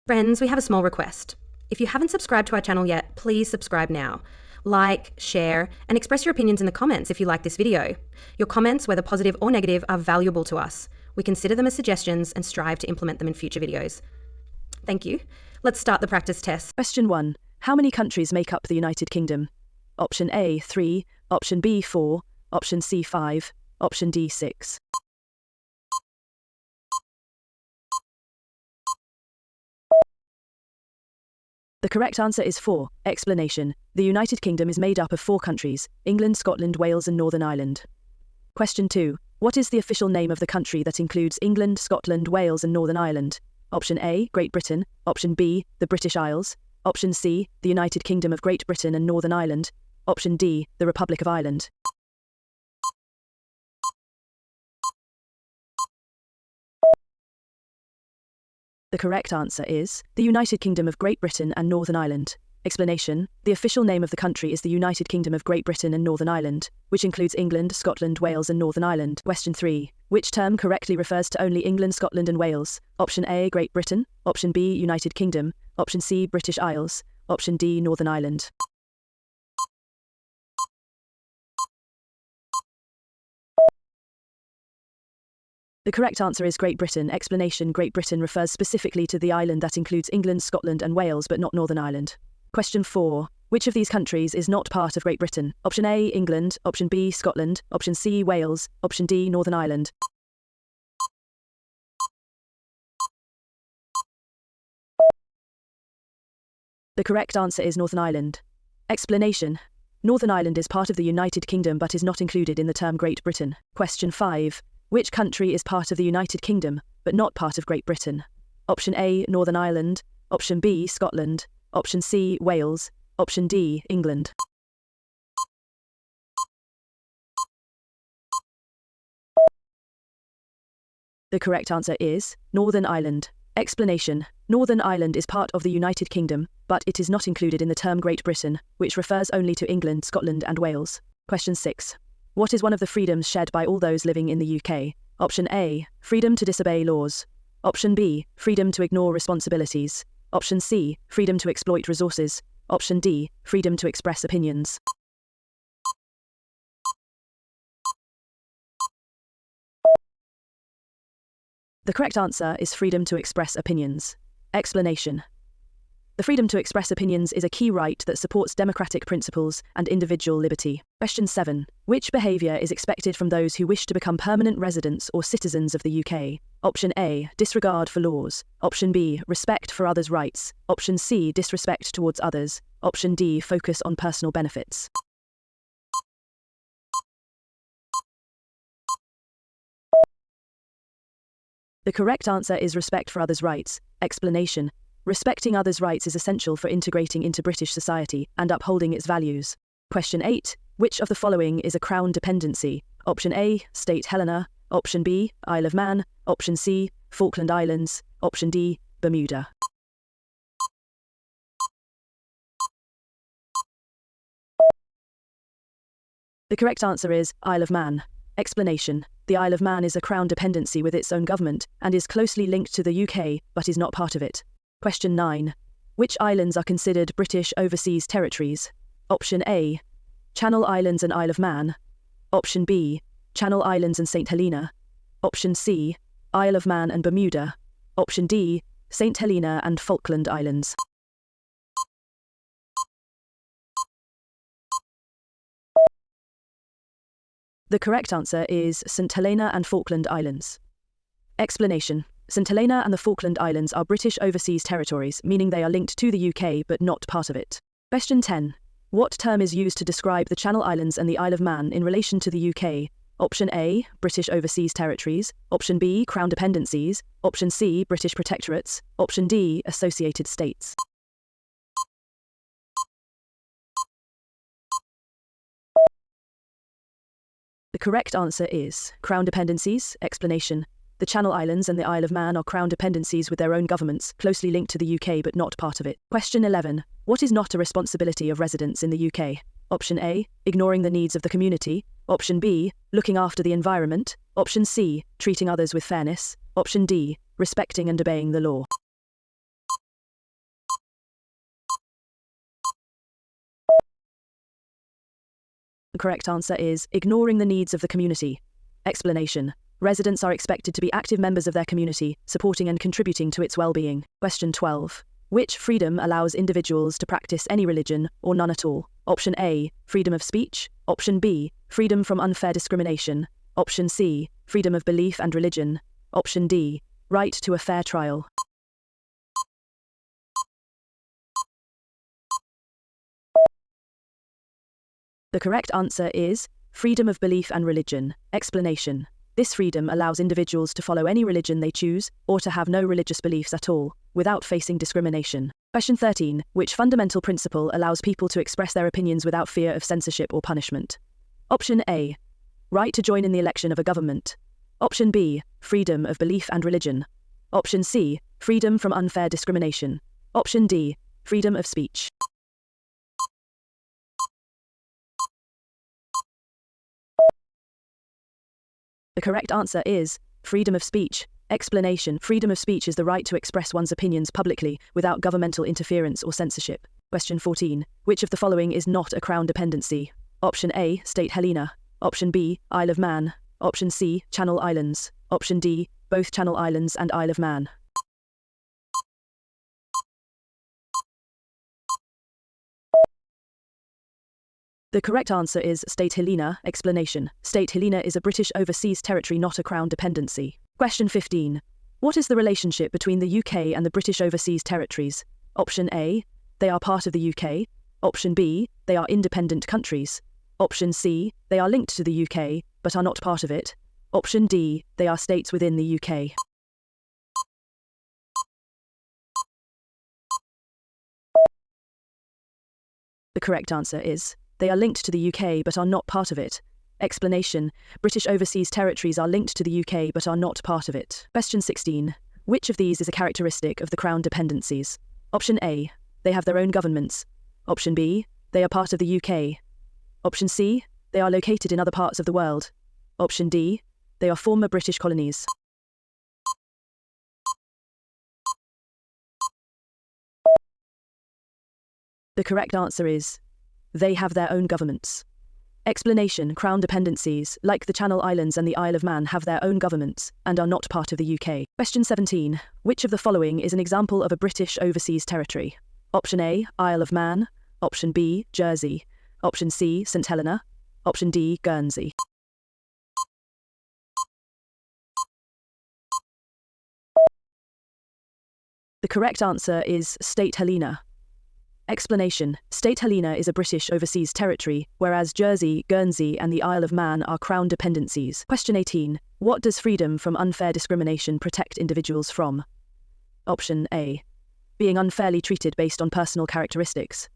Friends, we have a small request. If you haven't subscribed to our channel yet, please subscribe now. Like, share, and express your opinions in the comments if you like this video. Your comments, whether positive or negative, are valuable to us. We consider them as suggestions and strive to implement them in future videos. Thank you. Let's start the practice test. Question 1. How many countries make up the United Kingdom? Option A, 3, option B, 4, option C, 5, option D, 6. The correct answer is 4. Explanation. The United Kingdom is made up of 4 countries: England, Scotland, Wales and Northern Ireland. Question 2. What is the official name of the country that includes England, Scotland, Wales and Northern Ireland? Option A, Great Britain. Option B, the British Isles. Option C, the United Kingdom of Great Britain and Northern Ireland. Option D, the Republic of Ireland. The correct answer is the United Kingdom of Great Britain and Northern Ireland. Explanation. The official name of the country is the United Kingdom of Great Britain and Northern Ireland, which includes England, Scotland, Wales and Northern Ireland. Question 3. Which term correctly refers to only England, Scotland and Wales? Option A, Great Britain. Option B, United Kingdom. Option C, British Isles. Option D, Northern Ireland. The correct answer is Great Britain. Explanation. Great Britain refers specifically to the island that includes England, Scotland and Wales, but not Northern Ireland. Question 4. Which of these countries is not part of Great Britain? Option A, England. Option B, Scotland. Option C, Wales. Option D, Northern Ireland. The correct answer is Northern Ireland. Explanation. Northern Ireland is part of the United Kingdom but is not included in the term Great Britain. Question 5. Which country is part of the United Kingdom, but not part of Great Britain? Option A, Northern Ireland. Option B, Scotland. Option C, Wales. Option D, England. The correct answer is Northern Ireland. Explanation. Northern Ireland is part of the United Kingdom, but it is not included in the term Great Britain, which refers only to England, Scotland and Wales. Question 6. What is one of the freedoms shared by all those living in the UK? Option A, freedom to disobey laws. Option B, freedom to ignore responsibilities. Option C, freedom to exploit resources. Option D, freedom to express opinions. The correct answer is freedom to express opinions. Explanation. The freedom to express opinions is a key right that supports democratic principles and individual liberty. Question 7. Which behaviour is expected from those who wish to become permanent residents or citizens of the UK? Option A, disregard for laws. Option B, respect for others' rights. Option C, disrespect towards others. Option D, focus on personal benefits. The correct answer is respect for others' rights. Explanation. Respecting others' rights is essential for integrating into British society and upholding its values. Question 8. Which of the following is a Crown dependency? Option A, State Helena. Option B, Isle of Man. Option C, Falkland Islands. Option D, Bermuda. The correct answer is Isle of Man. Explanation. The Isle of Man is a Crown dependency with its own government and is closely linked to the UK, but is not part of it. Question 9. Which islands are considered British overseas territories? Option A, Channel Islands and Isle of Man. Option B, Channel Islands and St. Helena. Option C, Isle of Man and Bermuda. Option D, St. Helena and Falkland Islands. The correct answer is St. Helena and Falkland Islands. Explanation. St. Helena and the Falkland Islands are British overseas territories, meaning they are linked to the UK but not part of it. Question 10. What term is used to describe the Channel Islands and the Isle of Man in relation to the UK? Option A, British overseas territories. Option B, Crown dependencies. Option C, British protectorates. Option D, associated states. The correct answer is Crown dependencies. Explanation. The Channel Islands and the Isle of Man are Crown dependencies with their own governments, closely linked to the UK but not part of it. Question 11. What is not a responsibility of residents in the UK? Option A, ignoring the needs of the community. Option B, looking after the environment. Option C, treating others with fairness. Option D, respecting and obeying the law. correct answer is ignoring the needs of the community. Explanation. Residents are expected to be active members of their community, supporting and contributing to its well-being. Question 12. Which freedom allows individuals to practice any religion or none at all? Option A, freedom of speech. Option B, freedom from unfair discrimination. Option C, freedom of belief and religion. Option D, right to a fair trial. The correct answer is freedom of belief and religion. Explanation. This freedom allows individuals to follow any religion they choose or to have no religious beliefs at all, without facing discrimination. Question 13. Which fundamental principle allows people to express their opinions without fear of censorship or punishment? Option A, right to join in the election of a government. Option B, freedom of belief and religion. Option C, freedom from unfair discrimination. Option D, freedom of speech. The correct answer is freedom of speech. Explanation. Freedom of speech is the right to express one's opinions publicly without governmental interference or censorship. Question 14. Which of the following is not a crown dependency? Option A, State Helena. Option B, Isle of Man. Option C, Channel Islands. Option D, both Channel Islands and Isle of Man. The correct answer is State Helena. Explanation. State Helena is a British overseas territory, not a crown dependency. Question 15. What is the relationship between the UK and the British overseas territories? Option A, they are part of the UK. Option B, they are independent countries. Option C, they are linked to the UK, but are not part of it. Option D, they are states within the UK. The correct answer is they are linked to the UK but are not part of it. Explanation. British overseas territories are linked to the UK but are not part of it. Question 16. Which of these is a characteristic of the Crown dependencies? Option A, they have their own governments. Option B, they are part of the UK. Option C, they are located in other parts of the world. Option D, they are former British colonies. The correct answer is they have their own governments. Explanation. Crown dependencies, like the Channel Islands and the Isle of Man, have their own governments and are not part of the UK. Question 17. Which of the following is an example of a British overseas territory? Option A, Isle of Man. Option B, Jersey. Option C, St Helena. Option D, Guernsey. The correct answer is State Helena. Explanation. State Helena is a British overseas territory, whereas Jersey, Guernsey and the Isle of Man are Crown dependencies. Question 18. What does freedom from unfair discrimination protect individuals from? Option A, being unfairly treated based on personal characteristics.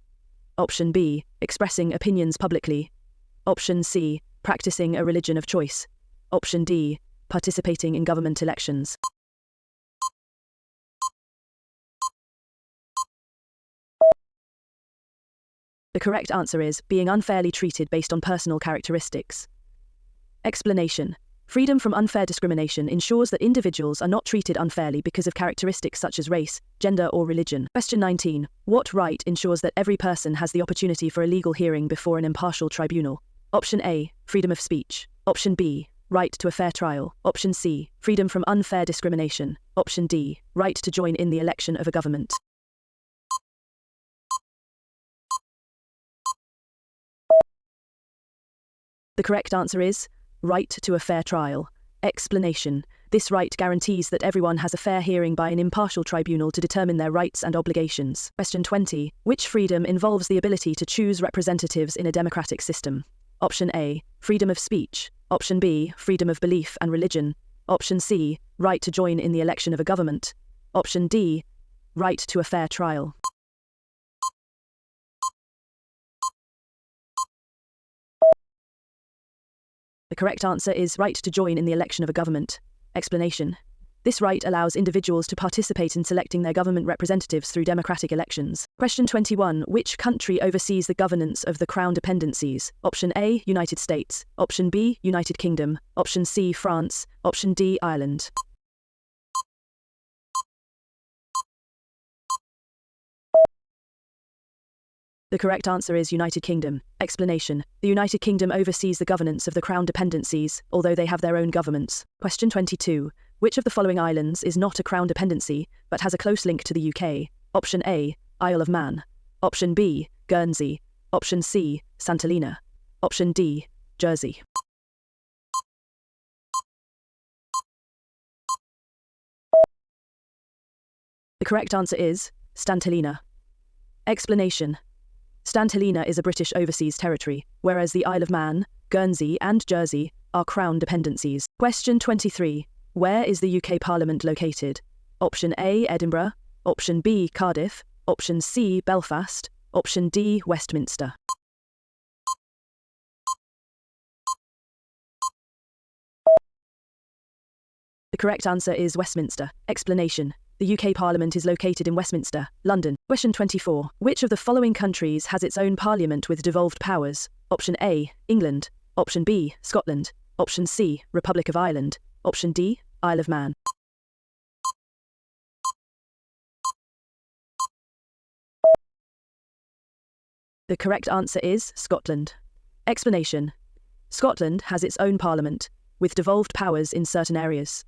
Option B, expressing opinions publicly. Option C, practicing a religion of choice. Option D, participating in government elections. The correct answer is being unfairly treated based on personal characteristics. Explanation. Freedom from unfair discrimination ensures that individuals are not treated unfairly because of characteristics such as race, gender or religion. Question 19. What right ensures that every person has the opportunity for a legal hearing before an impartial tribunal? Option A, freedom of speech. Option B, right to a fair trial. Option C, freedom from unfair discrimination. Option D, right to join in the election of a government. The correct answer is right to a fair trial. Explanation. This right guarantees that everyone has a fair hearing by an impartial tribunal to determine their rights and obligations. Question 20. Which freedom involves the ability to choose representatives in a democratic system? Option A, freedom of speech. Option B, freedom of belief and religion. Option C, right to join in the election of a government. Option D, right to a fair trial. The correct answer is right to join in the election of a government. Explanation. This right allows individuals to participate in selecting their government representatives through democratic elections. Question 21. Which country oversees the governance of the Crown dependencies? Option A, United States. Option B, United Kingdom. Option C, France. Option D, Ireland. The correct answer is United Kingdom. Explanation. The United Kingdom oversees the governance of the Crown dependencies, although they have their own governments. Question 22. Which of the following islands is not a Crown dependency, but has a close link to the UK? Option A, Isle of Man. Option B, Guernsey. Option C, Sant'Elena. Option D, Jersey. The correct answer is Sant'Elena. Explanation. Sant'Elena is a British overseas territory, whereas the Isle of Man, Guernsey and Jersey are Crown dependencies. Question 23. Where is the UK Parliament located? Option A, Edinburgh. Option B, Cardiff. Option C, Belfast. Option D, Westminster. The correct answer is Westminster. Explanation. The UK Parliament is located in Westminster, London. Question 24. Which of the following countries has its own parliament with devolved powers? Option A, England. Option B, Scotland. Option C, Republic of Ireland. Option D, Isle of Man. The correct answer is Scotland. Explanation. Scotland has its own parliament, with devolved powers in certain areas.